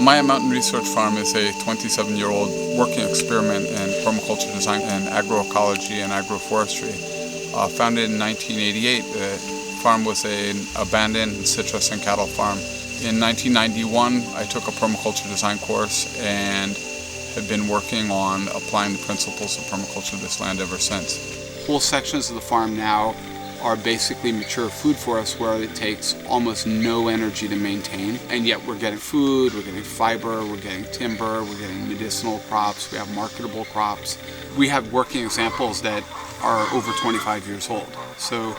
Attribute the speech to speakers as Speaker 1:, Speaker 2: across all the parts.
Speaker 1: Maya Mountain Research Farm is a 27-year-old working experiment in permaculture design and agroecology and agroforestry. Founded in 1988, the farm was an abandoned citrus and cattle farm. In 1991, I took a permaculture design course and have been working on applying the principles of permaculture to this land ever since. Whole sections of the farm now are basically mature food forests where it takes almost no energy to maintain, and yet we're getting food, we're getting fiber, we're getting timber, we're getting medicinal crops, we have marketable crops. We have working examples that are over 25 years old. So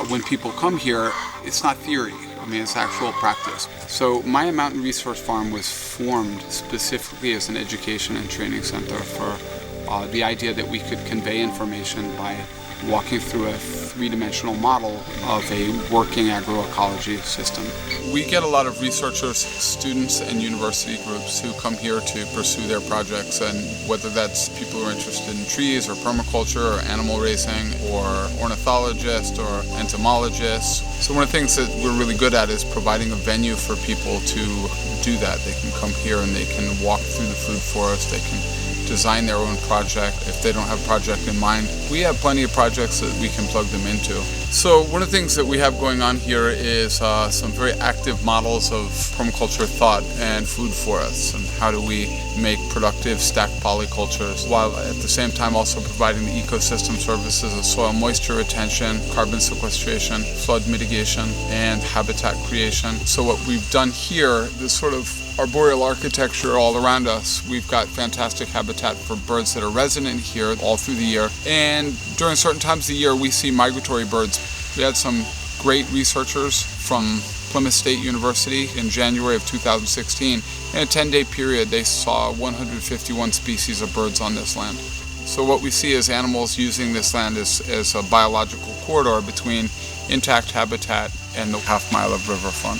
Speaker 1: when people come here, it's not theory. I mean, it's actual practice. So Maya Mountain Resource Farm was formed specifically as an education and training center for the idea that we could convey information by walking through a three-dimensional model of a working agroecology system. We get a lot of researchers, students, and university groups who come here to pursue their projects, and whether that's people who are interested in trees or permaculture or animal raising or ornithologists or entomologists. So one of the things that we're really good at is providing a venue for people to do that. They can come here and they can walk through the food forest, they can design their own project. If they don't have a project in mind, we have plenty of projects that we can plug them into. So one of the things that we have going on here is some very active models of permaculture thought and food forests, and how do we make productive stacked polycultures while at the same time also providing the ecosystem services of soil moisture retention, carbon sequestration, flood mitigation, and habitat creation. So what we've done here, this sort of arboreal architecture all around us. We've got fantastic habitat for birds that are resident here all through the year. And during certain times of the year, we see migratory birds. We had some great researchers from Plymouth State University in January of 2016. In a 10-day period, they saw 151 species of birds on this land. So what we see is animals using this land as a biological corridor between intact habitat and the half mile of riverfront.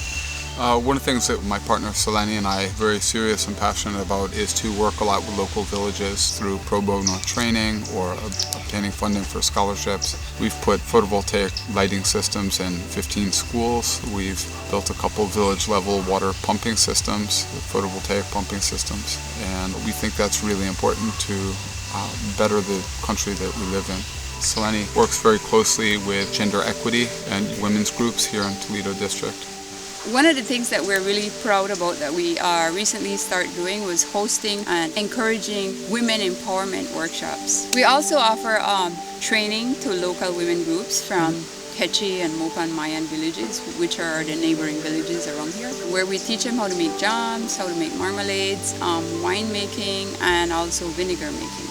Speaker 1: One of the things that my partner Selene and I are very serious and passionate about is to work a lot with local villages through pro bono training or obtaining funding for scholarships. We've put photovoltaic lighting systems in 15 schools. We've built a couple village level water pumping systems, photovoltaic pumping systems, and we think that's really important to better the country that we live in. Selene works very closely with gender equity and women's groups here in Toledo District.
Speaker 2: One of the things that we're really proud about that we recently started doing was hosting and encouraging women empowerment workshops. We also offer training to local women groups from Quechua and Mopan Mayan villages, which are the neighboring villages around here, where we teach them how to make jams, how to make marmalades, wine making, and also vinegar making.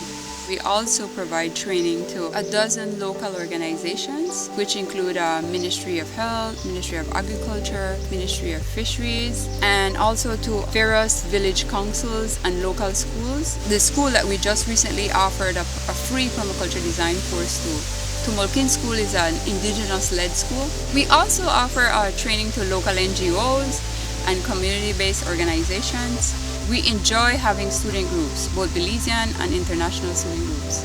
Speaker 2: We also provide training to a dozen local organizations, which include Ministry of Health, Ministry of Agriculture, Ministry of Fisheries, and also to various village councils and local schools. The school that we just recently offered a free permaculture design course to Tumulkin School is an indigenous-led school. We also offer training to local NGOs and community-based organizations. We enjoy having student groups, both Belizean and international student groups.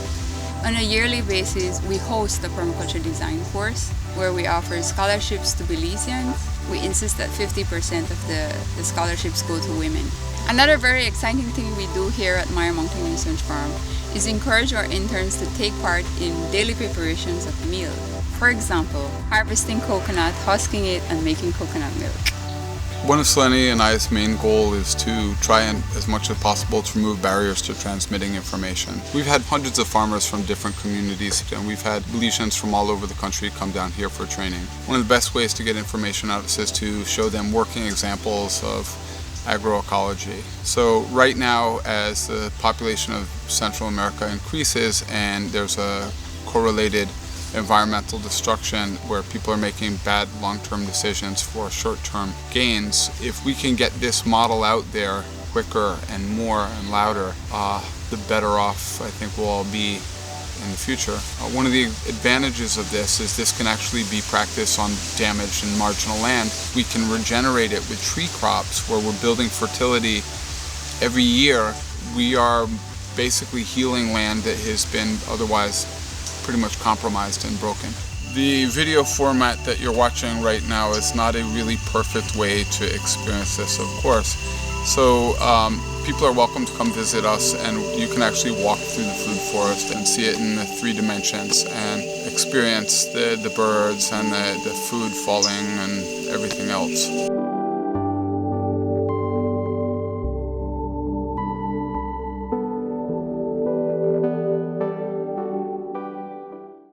Speaker 2: On a yearly basis, we host the permaculture design course where we offer scholarships to Belizeans. We insist that 50% of the scholarships go to women. Another very exciting thing we do here at Maya Mountain Research Farm is encourage our interns to take part in daily preparations of meal. For example, harvesting coconut, husking it, and making coconut milk.
Speaker 1: One of Selene and I's main goal is to try and, as much as possible, to remove barriers to transmitting information. We've had hundreds of farmers from different communities, and we've had Belizeans from all over the country come down here for training. One of the best ways to get information out is to show them working examples of agroecology. So right now, as the population of Central America increases and there's a correlated environmental destruction where people are making bad long-term decisions for short-term gains, if we can get this model out there quicker and more and louder, the better off I think we'll all be in the future. One of the advantages of this is this can actually be practiced on damaged and marginal land. We can regenerate it with tree crops where we're building fertility every year. We are basically healing land that has been otherwise pretty much compromised and broken. The video format that you're watching right now is not a really perfect way to experience this, of course. So people are welcome to come visit us, and you can actually walk through the food forest and see it in the 3 dimensions and experience the birds and the food falling and everything else.